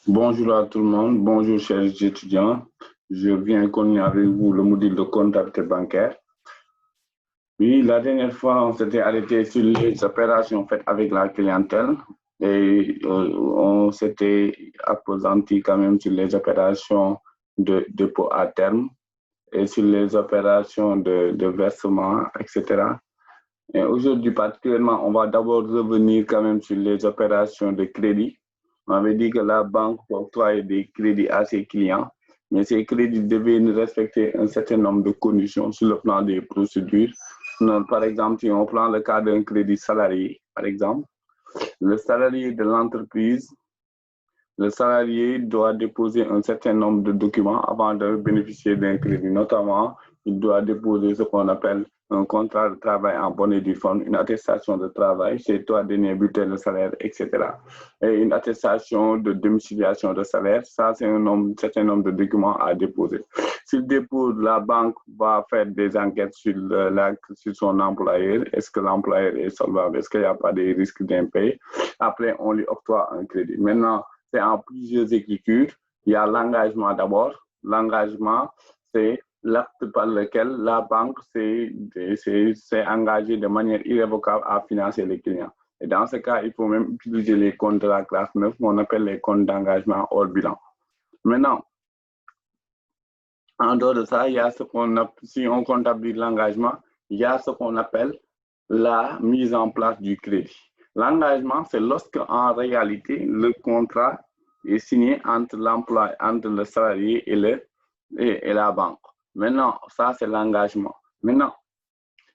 Bonjour à tout le monde, bonjour chers étudiants. Je viens continuer avec vous le module de comptabilité bancaire. Oui, la dernière fois, on s'était arrêté sur les opérations faites avec la clientèle et on s'était appesanti quand même sur les opérations de dépôt à terme et sur les opérations de versement, etc. Et aujourd'hui, particulièrement, on va d'abord revenir quand même sur les opérations de crédit. On avait dit que la banque peut octroyer des crédits à ses clients, mais ces crédits devaient respecter un certain nombre de conditions sur le plan des procédures. Par exemple, si on prend le cas d'un crédit salarié, par exemple, le salarié de l'entreprise, le salarié doit déposer un certain nombre de documents avant de bénéficier d'un crédit. Notamment, il doit déposer ce qu'on appelle un contrat de travail en bonne et due forme, une attestation de travail, c'est toi dernier bulletin de salaire, etc. Et une attestation de domiciliation de salaire, ça c'est un certain nombre de documents à déposer. S'il dépose, la banque va faire des enquêtes sur son employeur. Est-ce que l'employeur est solvable? Est-ce qu'il n'y a pas de risque d'impayé? Après, on lui octroie un crédit. Maintenant, c'est en plusieurs écritures. Il y a l'engagement d'abord. L'engagement, c'est l'acte par lequel la banque s'est engagée de manière irrévocable à financer les clients. Et dans ce cas, il faut même utiliser les comptes de la classe 9, qu'on appelle les comptes d'engagement hors bilan. Maintenant, en dehors de ça, il y a ce qu'on appelle, si on comptabilise l'engagement, il y a ce qu'on appelle la mise en place du crédit. L'engagement, c'est lorsque, en réalité, le contrat est signé entre l'emploi, entre le salarié et la banque. Maintenant, ça, c'est l'engagement. Maintenant,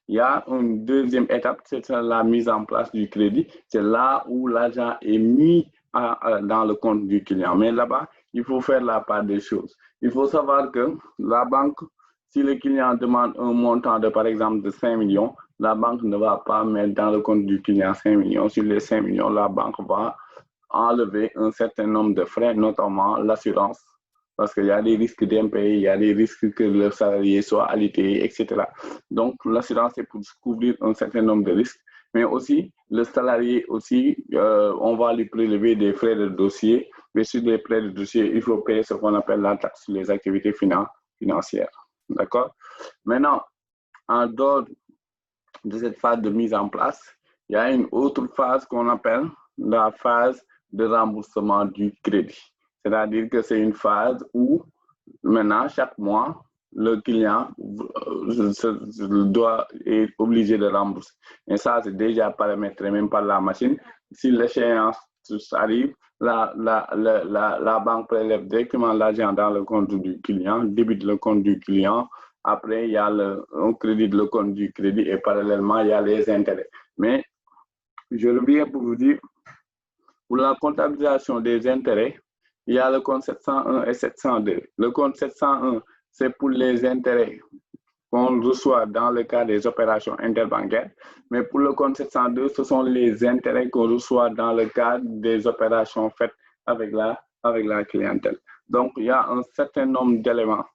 il y a une deuxième étape, c'est la mise en place du crédit. C'est là où l'argent est mis dans le compte du client. Mais là-bas, il faut faire la part des choses. Il faut savoir que la banque, si le client demande un montant de, par exemple, de 5 millions, la banque ne va pas mettre dans le compte du client 5 millions. Sur les 5 millions, la banque va enlever un certain nombre de frais, notamment l'assurance, parce qu'il y a des risques d'impayé, il y a des risques que le salarié soit alité, etc. Donc, l'assurance est pour couvrir un certain nombre de risques, mais aussi, le salarié aussi, on va lui prélever des frais de dossier, mais sur les frais de dossier, il faut payer ce qu'on appelle la taxe sur les activités financières. D'accord? Maintenant, en dehors de cette phase de mise en place, il y a une autre phase qu'on appelle la phase de remboursement du crédit. C'est-à-dire que c'est une phase où, maintenant, chaque mois, le client est obligé de rembourser. Et ça, c'est déjà paramétré même par la machine. Si l'échéance arrive, la banque prélève directement l'argent dans le compte du client, débite le compte du client. Après, il y a un crédit de le compte du crédit et parallèlement, il y a les intérêts. Mais je reviens pour vous dire, pour la comptabilisation des intérêts, il y a le compte 701 et 702. Le compte 701, c'est pour les intérêts qu'on reçoit dans le cas des opérations interbancaires. Mais pour le compte 702, ce sont les intérêts qu'on reçoit dans le cadre des opérations faites avec la clientèle. Donc, il y a un certain nombre d'éléments.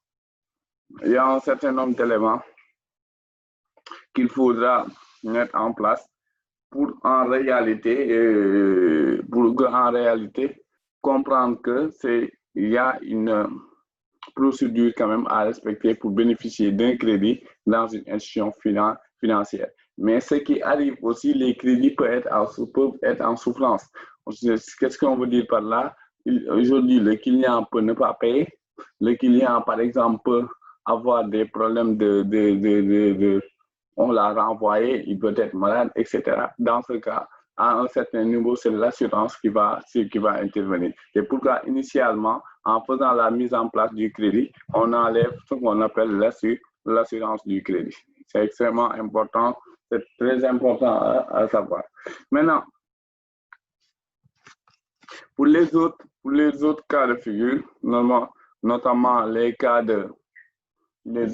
Il y a un certain nombre d'éléments qu'il faudra mettre en place pour en réalité comprendre que il y a une procédure quand même à respecter pour bénéficier d'un crédit dans une institution financière. Mais ce qui arrive aussi, les crédits peuvent être en souffrance. Qu'est-ce qu'on veut dire par là? Aujourd'hui, le client peut ne pas payer. Le client, par exemple, peut avoir des problèmes on l'a renvoyé, il peut être malade, etc. Dans ce cas, à un certain niveau, c'est l'assurance qui va intervenir. C'est pourquoi, initialement, en faisant la mise en place du crédit, on enlève ce qu'on appelle l'assurance du crédit. C'est extrêmement important, c'est très important à savoir. Maintenant, pour les autres cas de figure, notamment les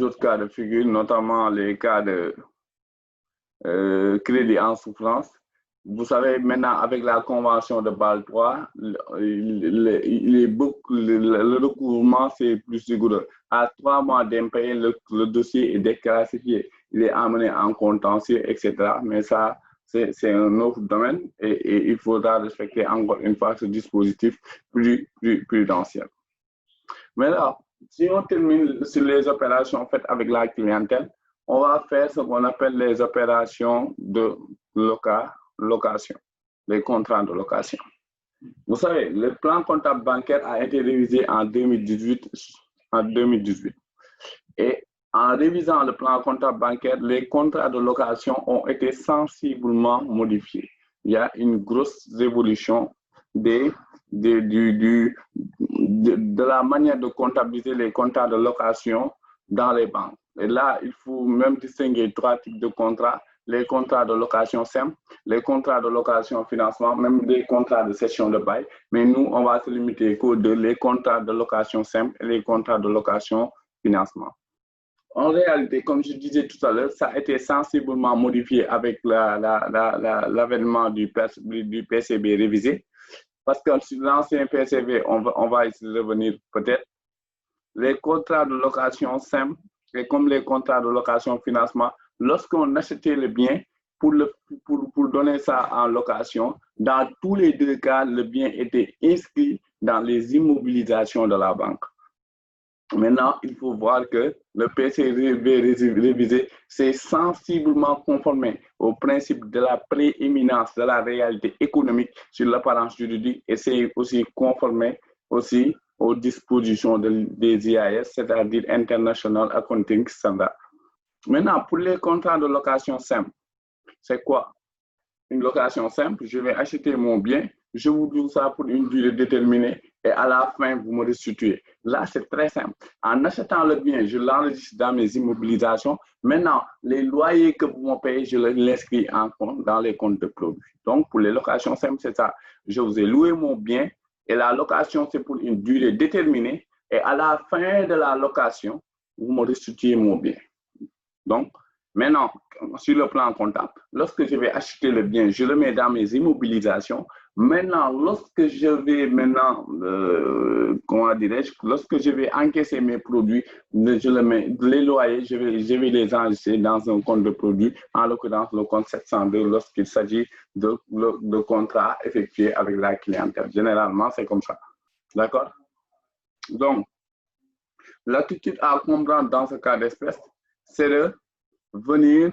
autres cas de figure, notamment les cas de crédit en souffrance. Vous savez, maintenant, avec la convention de Bâle 3, le recouvrement, c'est plus rigoureux. À 3 mois d'impayé, le dossier est déclassifié. Il est amené en contentieux, etc. Mais ça, c'est un autre domaine et il faudra respecter encore une fois ce dispositif prudentiel. Mais là, si on termine sur les opérations faites avec la clientèle, on va faire ce qu'on appelle les opérations de location, les contrats de location. Vous savez, le plan comptable bancaire a été révisé en 2018. Et en révisant le plan comptable bancaire, les contrats de location ont été sensiblement modifiés. Il y a une grosse évolution de la manière de comptabiliser les contrats de location dans les banques. Et là, il faut même distinguer trois types de contrats: les contrats de location simple, les contrats de location financement, même les contrats de cession de bail. Mais nous, on va se limiter qu'aux deux, les contrats de location simple et les contrats de location financement. En réalité, comme je disais tout à l'heure, ça a été sensiblement modifié avec l'avènement du PCB révisé. Parce que sur l'ancien PCB, on va y revenir peut-être. Les contrats de location simple, et comme les contrats de location financement, lorsqu'on achetait le bien, pour donner ça en location, dans tous les deux cas, le bien était inscrit dans les immobilisations de la banque. Maintenant, il faut voir que le PCB révisé s'est sensiblement conformé au principe de la prééminence de la réalité économique sur l'apparence juridique et c'est aussi conformé aussi aux dispositions des IAS, c'est-à-dire International Accounting Standard. Maintenant, pour les contrats de location simple, c'est quoi? Une location simple, je vais acheter mon bien, je vous loue ça pour une durée déterminée et à la fin, vous me restituez. Là, c'est très simple. En achetant le bien, je l'enregistre dans mes immobilisations. Maintenant, les loyers que vous me payez, je l'inscris en compte dans les comptes de produits. Donc, pour les locations simples, c'est ça. Je vous ai loué mon bien et la location, c'est pour une durée déterminée. Et à la fin de la location, vous me restituez mon bien. Donc, maintenant, sur le plan comptable, lorsque je vais acheter le bien, je le mets dans mes immobilisations. Maintenant, lorsque je vais lorsque je vais encaisser mes produits, je le mets, les loyers, je vais les enregistrer dans un compte de produits, en l'occurrence le compte 702, lorsqu'il s'agit de contrats effectués avec la clientèle. Généralement, c'est comme ça. D'accord? Donc, l'attitude à comprendre dans ce cas d'espèce, c'est de venir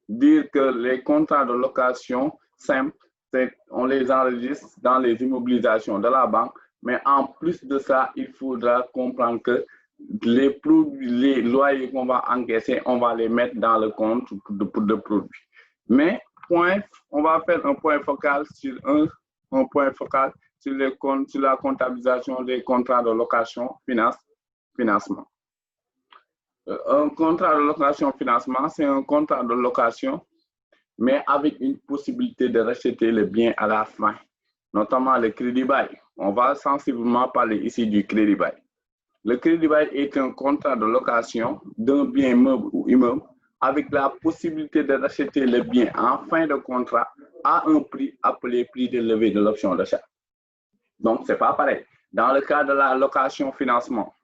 dire que les contrats de location simples, on les enregistre dans les immobilisations de la banque, mais en plus de ça, il faudra comprendre que les loyers qu'on va encaisser, on va les mettre dans le compte de produits. Mais on va faire un point focal sur sur la comptabilisation des contrats de location financement. Un contrat de location financement, c'est un contrat de location, mais avec une possibilité de racheter le bien à la fin, notamment le crédit bail. On va sensiblement parler ici du crédit bail. Le crédit bail est un contrat de location d'un bien meuble ou immeuble avec la possibilité de racheter le bien en fin de contrat à un prix appelé prix de levée de l'option d'achat. Donc, ce n'est pas pareil. Dans le cas de la location financement,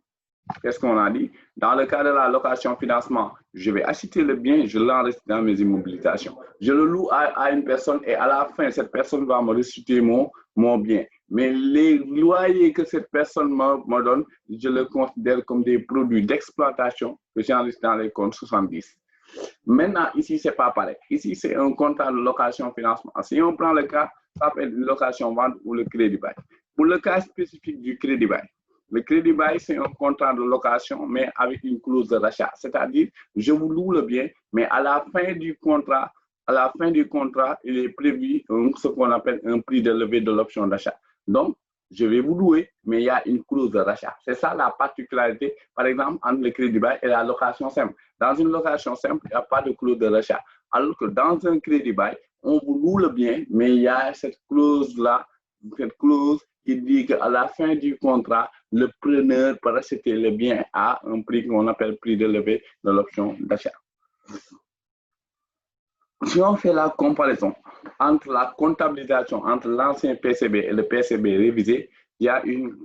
qu'est-ce qu'on a dit? Dans le cas de la location financement, je vais acheter le bien, je l'enregistre dans mes immobilisations. Je le loue à une personne et à la fin, cette personne va me restituer mon bien. Mais les loyers que cette personne me donne, je le considère comme des produits d'exploitation que j'enregistre dans les comptes 70. Maintenant, ici, ce n'est pas pareil. Ici, c'est un contrat de location financement. Si on prend le cas, ça s'appelle location vente ou le crédit bail. Pour le cas spécifique du crédit bail, le crédit bail, c'est un contrat de location, mais avec une clause de rachat. C'est-à-dire, je vous loue le bien, mais à la fin du contrat, il est prévu ce qu'on appelle un prix de levée de l'option d'achat. Donc, je vais vous louer, mais il y a une clause de rachat. C'est ça la particularité, par exemple, entre le crédit bail et la location simple. Dans une location simple, il n'y a pas de clause de rachat. Alors que dans un crédit bail, on vous loue le bien, mais il y a cette clause-là, cette clause qui dit qu'à la fin du contrat, le preneur peut acheter le bien à un prix qu'on appelle prix de levée de l'option d'achat. Si on fait la comparaison entre la comptabilisation entre l'ancien PCB et le PCB révisé, il y a une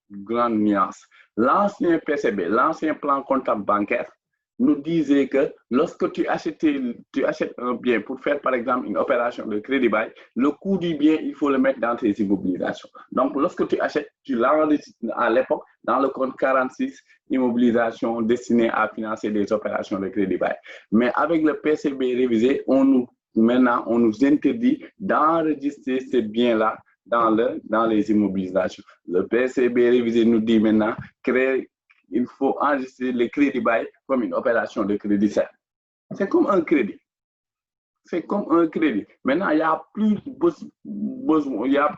grande nuance. L'ancien PCB, l'ancien plan comptable bancaire, nous disait que lorsque tu achètes un bien pour faire, par exemple, une opération de crédit bail, le coût du bien, il faut le mettre dans tes immobilisations. Donc, lorsque tu achètes, tu l'enregistres à l'époque dans le compte 46, immobilisation destinée à financer des opérations de crédit bail. Mais avec le PCB révisé, maintenant, on nous interdit d'enregistrer ces biens-là dans les immobilisations. Le PCB révisé nous dit maintenant, il faut enregistrer le crédit bail comme une opération de crédit simple. C'est comme un crédit. C'est comme un crédit. Maintenant, il n'y a plus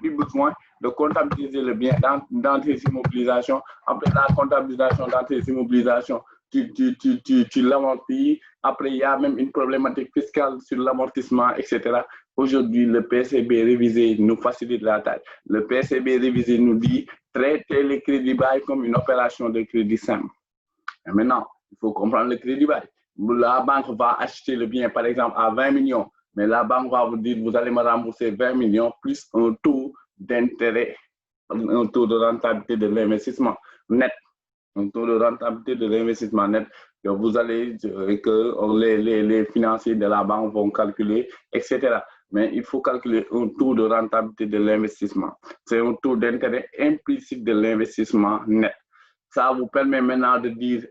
besoin de comptabiliser le bien dans tes immobilisations. Après la comptabilisation dans tes immobilisations, tu l'amortis. Après, il y a même une problématique fiscale sur l'amortissement, etc. Aujourd'hui, le PCB révisé nous facilite la tâche. Le PCB révisé nous dit traiter le crédit bail comme une opération de crédit simple. Et maintenant, il faut comprendre le crédit bail. La banque va acheter le bien, par exemple, à 20 millions, mais la banque va vous dire, vous allez me rembourser 20 millions plus un taux d'intérêt, un taux de rentabilité de l'investissement net. Un taux de rentabilité de l'investissement net que vous allez, que les financiers de la banque vont calculer, etc. Mais il faut calculer un taux de rentabilité de l'investissement. C'est un taux d'intérêt implicite de l'investissement net. Ça vous permet maintenant de dire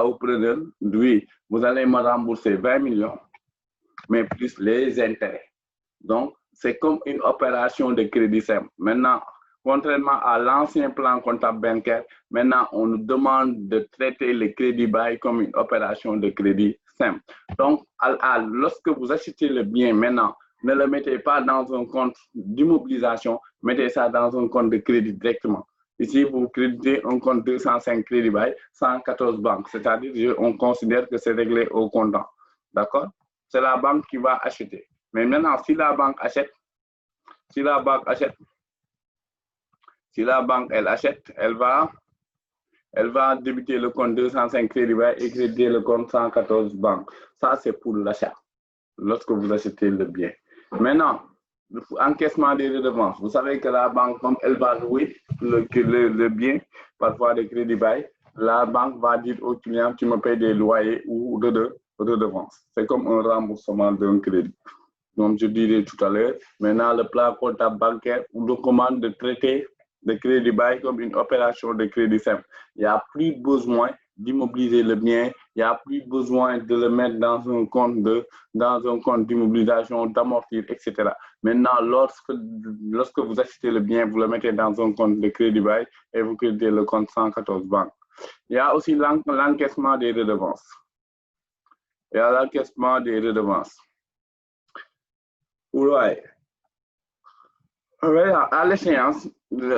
au preneur, oui, vous allez me rembourser 20 millions, mais plus les intérêts. Donc, c'est comme une opération de crédit simple. Maintenant, contrairement à l'ancien plan comptable bancaire, maintenant, on nous demande de traiter le crédit bail comme une opération de crédit simple. Donc, lorsque vous achetez le bien maintenant, ne le mettez pas dans un compte d'immobilisation, mettez ça dans un compte de crédit directement. Ici, vous créditez un compte 205 crédit bail, 114 banques, c'est-à-dire on considère que c'est réglé au comptant. D'accord? C'est la banque qui va acheter. Mais maintenant, si la banque achète, elle va débuter le compte 205 crédit bail et créditer le compte 114 banques. Ça, c'est pour l'achat, lorsque vous achetez le bien. Maintenant, encaissement des redevances. Vous savez que la banque, comme elle va louer le bien, parfois des crédits bail, la banque va dire au client, tu me payes des loyers ou redevances. C'est comme un remboursement d'un crédit. Donc, je disais tout à l'heure, maintenant, le plan comptable bancaire nous recommande de traiter le crédit bail comme une opération de crédit simple. Il n'y a plus besoin d'immobiliser le bien, il n'y a plus besoin de le mettre dans un compte d'immobilisation, d'amortir, etc. Maintenant, lorsque vous achetez le bien, vous le mettez dans un compte de crédit bail et vous créditez le compte 114 banques. Il y a aussi l'encaissement des redevances. Ouais. À l'échéance,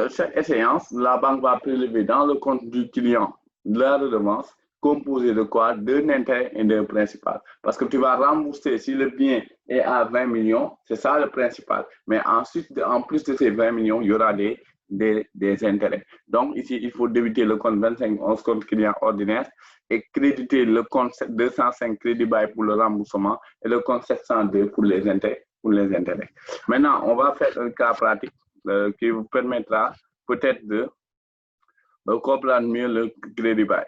chaque échéance, la banque va prélever dans le compte du client de la redevance composée de quoi? D'un intérêt et d'un principal. Parce que tu vas rembourser, si le bien est à 20 millions, c'est ça le principal. Mais ensuite, en plus de ces 20 millions, il y aura des intérêts. Donc ici, il faut débiter le compte 2511 compte client ordinaire et créditer le compte 205 crédit bail pour le remboursement et le compte 702 pour les intérêts. Maintenant, on va faire un cas pratique qui vous permettra peut-être de comprendre mieux le crédit bail.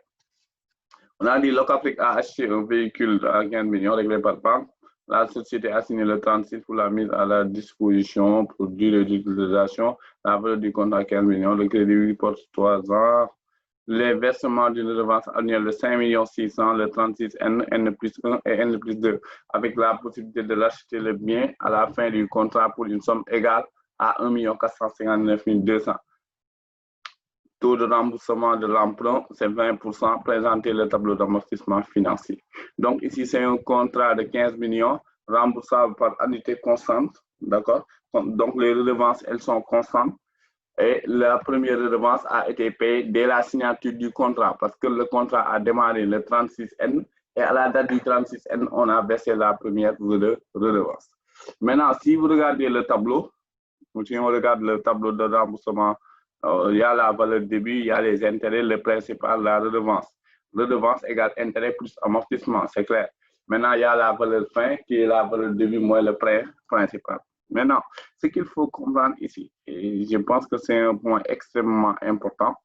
On a dit Locafrique a acheté un véhicule à 15 millions réglé par banque. La société a signé le 36 pour la mise à la disposition pour durée d'utilisation. La valeur du compte à 15 millions. Le crédit porte 3 ans. Les versements d'une redevance annuelle de 5 600 000, le 36N, N plus 1 et N plus 2, avec la possibilité de l'acheter le bien à la fin du contrat pour une somme égale à 1 459 200. Taux de remboursement de l'emprunt, c'est 20%. Présenter le tableau d'amortissement financier. Donc ici, c'est un contrat de 15 millions remboursable par annuité constante. D'accord? Donc les redevances, elles sont constantes. Et la première redevance a été payée dès la signature du contrat parce que le contrat a démarré le 36N et à la date du 36N, on a versé la première redevance. Maintenant, si vous regardez le tableau, si on regarde le tableau de remboursement, il y a la valeur début, il y a les intérêts, le principal, la redevance. Redevance égale intérêt plus amortissement, c'est clair. Maintenant, il y a la valeur fin qui est la valeur début moins le prêt principal. Maintenant, ce qu'il faut comprendre ici, et je pense que c'est un point extrêmement important,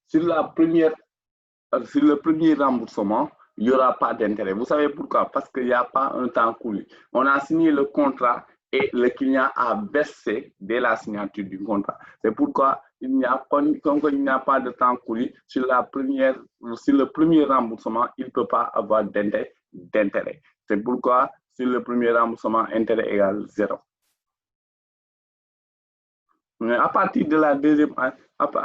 sur le premier remboursement, il n'y aura pas d'intérêt. Vous savez pourquoi? Parce qu'il n'y a pas un temps coulé. On a signé le contrat et le client a versé dès la signature du contrat. C'est pourquoi il n'y a pas de temps coulé sur le premier remboursement, il ne peut pas avoir d'intérêt. C'est pourquoi sur le premier remboursement, intérêt égale 0. Mais à partir de la deuxième,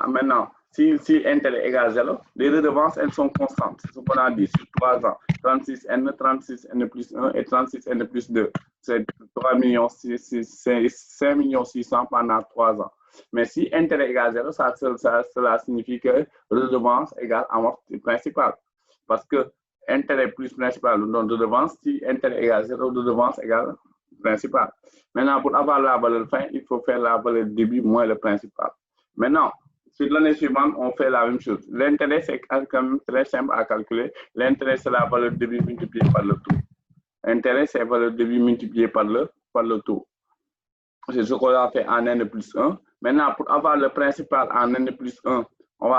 maintenant, si intérêt égale 0, les redevances, elles sont constantes. C'est ce qu'on a dit sur 3 ans. 36N, 36N plus 1 et 36N plus 2. C'est 5 600 pendant 3 ans. Mais si intérêt égale 0, cela signifie que redevance égale amorti principal. Parce que intérêt plus principal, donc redevance, si intérêt égale 0, redevance égale principal. Maintenant, pour avoir la valeur fin, il faut faire la valeur début moins le principal. Maintenant, sur l'année suivante, on fait la même chose. L'intérêt, c'est quand même très simple à calculer. L'intérêt, c'est la valeur début multipliée par le taux. L'intérêt, c'est la valeur début multipliée par le taux. C'est ce qu'on a fait en n plus 1. Maintenant, pour avoir le principal en n plus 1, on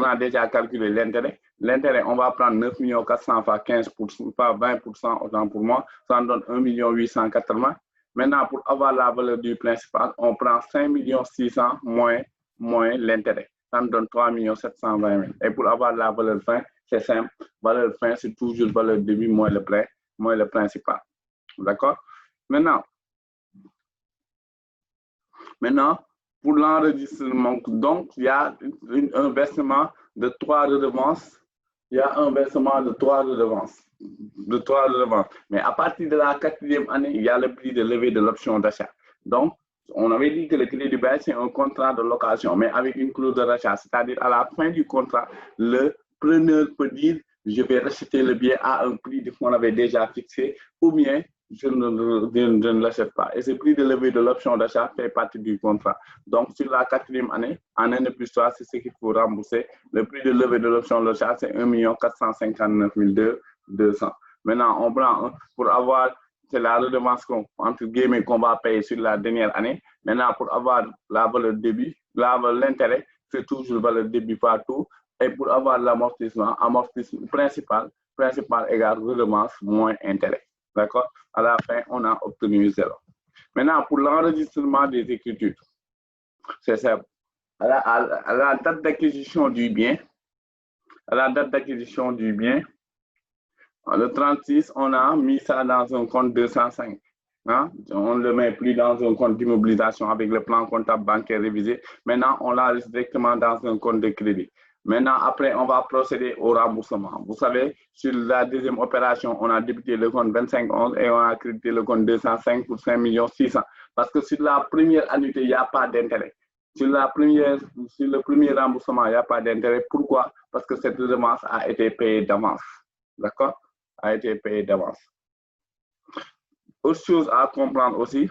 a déjà calculé l'intérêt. L'intérêt, on va prendre 9 400 fois 15%, pas 20%, autant pour moi, ça donne 1 880. Maintenant, pour avoir la valeur du principal, on prend 5 600 moins l'intérêt. Ça donne 3 720 000. Et pour avoir la valeur fin, c'est simple. Valeur fin, c'est toujours valeur début moins le principal. D'accord? Maintenant, pour l'enregistrement, donc, il y a un versement de 3 redevances. Il y a un versement de 3 redevances. Mais à partir de la 4e année, il y a le prix de levée de l'option d'achat. Donc, on avait dit que le crédit bail, c'est un contrat de location, mais avec une clause de rachat. C'est-à-dire, à la fin du contrat, le preneur peut dire, je vais racheter le bien à un prix qu'on avait déjà fixé, ou bien je ne l'achète pas. Et ce prix de levée de l'option d'achat fait partie du contrat. Donc, sur la 4e année, en année plus 3, c'est ce qu'il faut rembourser. Le prix de levée de l'option d'achat, c'est 1 459 200. Maintenant, on prend pour avoir, c'est la redevance entre guillemets qu'on va payer sur la dernière année. Maintenant, pour avoir la valeur début, l'intérêt, c'est toujours valeur début partout. Et pour avoir l'amortissement, principal égale redevance moins intérêt. D'accord? À la fin, on a obtenu 0. Maintenant, pour l'enregistrement des écritures, c'est simple. À la date d'acquisition du bien, le 36, on a mis ça dans un compte 205. Hein? On ne le met plus dans un compte d'immobilisation avec le plan comptable bancaire révisé. Maintenant, on l'enregistre directement dans un compte de crédit. Maintenant, après, on va procéder au remboursement. Vous savez, sur la deuxième opération, on a débuté le compte 2511 et on a crédité le compte 205 pour 5 600 000. Parce que sur la première annuité, il n'y a pas d'intérêt. Sur le premier remboursement, il n'y a pas d'intérêt. Pourquoi? Parce que cette redevance a été payée d'avance. D'accord? A été payée d'avance. Autre chose à comprendre aussi,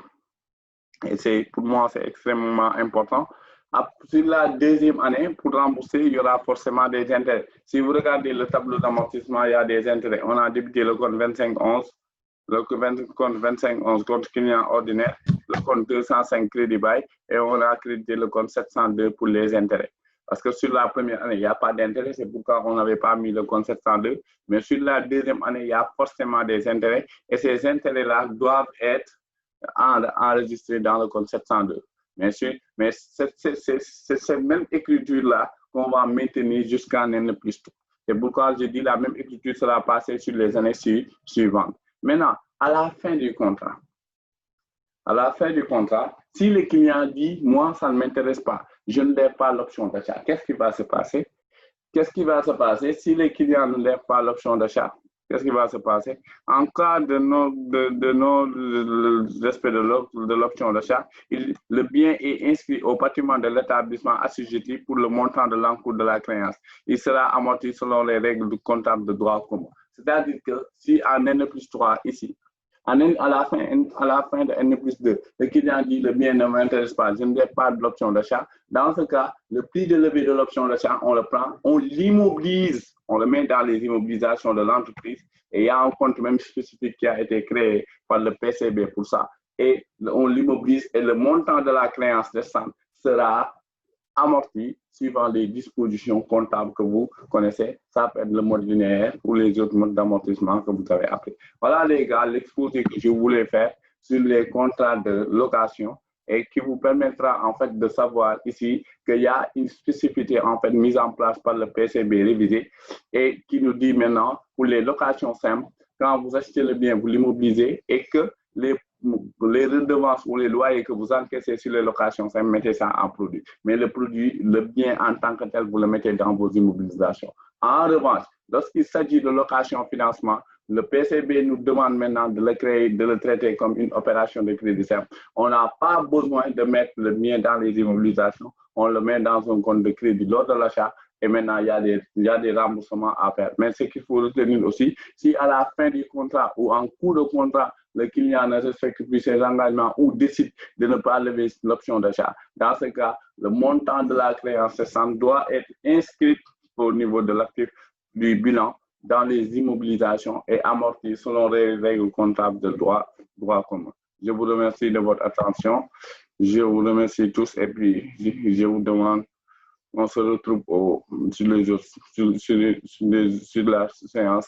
et pour moi, c'est extrêmement important. Sur la deuxième année, pour rembourser, il y aura forcément des intérêts. Si vous regardez le tableau d'amortissement, il y a des intérêts. On a débuté le compte 2511, le compte 2511, compte client ordinaire, le compte 205 crédit bail, et on a crédité le compte 702 pour les intérêts. Parce que sur la première année, il n'y a pas d'intérêt, c'est pourquoi on n'avait pas mis le compte 702. Mais sur la deuxième année, il y a forcément des intérêts, et ces intérêts-là doivent être enregistrés dans le compte 702. Mais c'est cette même écriture-là qu'on va maintenir jusqu'en N plus 2. C'est pourquoi je dis la même écriture sera passée sur les années suivantes. Maintenant, à la fin du contrat, si le client dit, moi, ça ne m'intéresse pas, je ne lève pas l'option d'achat, qu'est-ce qui va se passer? Si le client ne lève pas l'option d'achat? Qu'est-ce qui va se passer? En cas de non-respect de l'option d'achat, le bien est inscrit au patrimoine de l'établissement assujetti pour le montant de l'encours de la créance. Il sera amorti selon les règles du comptable de droit commun. C'est-à-dire que si en N plus 3 ici, à la fin de N plus 2, le client dit le bien ne m'intéresse pas, je ne lève pas de l'option d'achat. Dans ce cas, le prix de levée de l'option d'achat, on le prend, on l'immobilise, on le met dans les immobilisations de l'entreprise et il y a un compte même spécifique qui a été créé par le PCB pour ça. Et on l'immobilise et le montant de la créance restante sera amorti suivant les dispositions comptables que vous connaissez. Ça peut être le mode linéaire ou les autres modes d'amortissement que vous avez appris. Voilà les gars, l'exposé que je voulais faire sur les contrats de location et qui vous permettra en fait de savoir ici qu'il y a une spécificité en fait mise en place par le PCB révisé et qui nous dit maintenant pour les locations simples, quand vous achetez le bien, vous l'immobilisez et que les redevances ou les loyers que vous encaissez sur les locations simples, mettez ça en produit. Mais le produit, le bien en tant que tel, vous le mettez dans vos immobilisations. En revanche, lorsqu'il s'agit de location financement, le PCB nous demande maintenant de le créer, de le traiter comme une opération de crédit simple. On n'a pas besoin de mettre le bien dans les immobilisations, on le met dans un compte de crédit lors de l'achat et maintenant il y a des remboursements à faire. Mais ce qu'il faut retenir aussi, si à la fin du contrat ou en cours de contrat, le client ne respecte plus ses engagements ou décide de ne pas lever l'option d'achat, dans ce cas, le montant de la créance cessante doit être inscrit au niveau de l'actif du bilan dans les immobilisations et amorti selon les règles comptables de droit commun. Je vous remercie de votre attention. Je vous remercie tous et puis je vous demande, on se retrouve sur la séance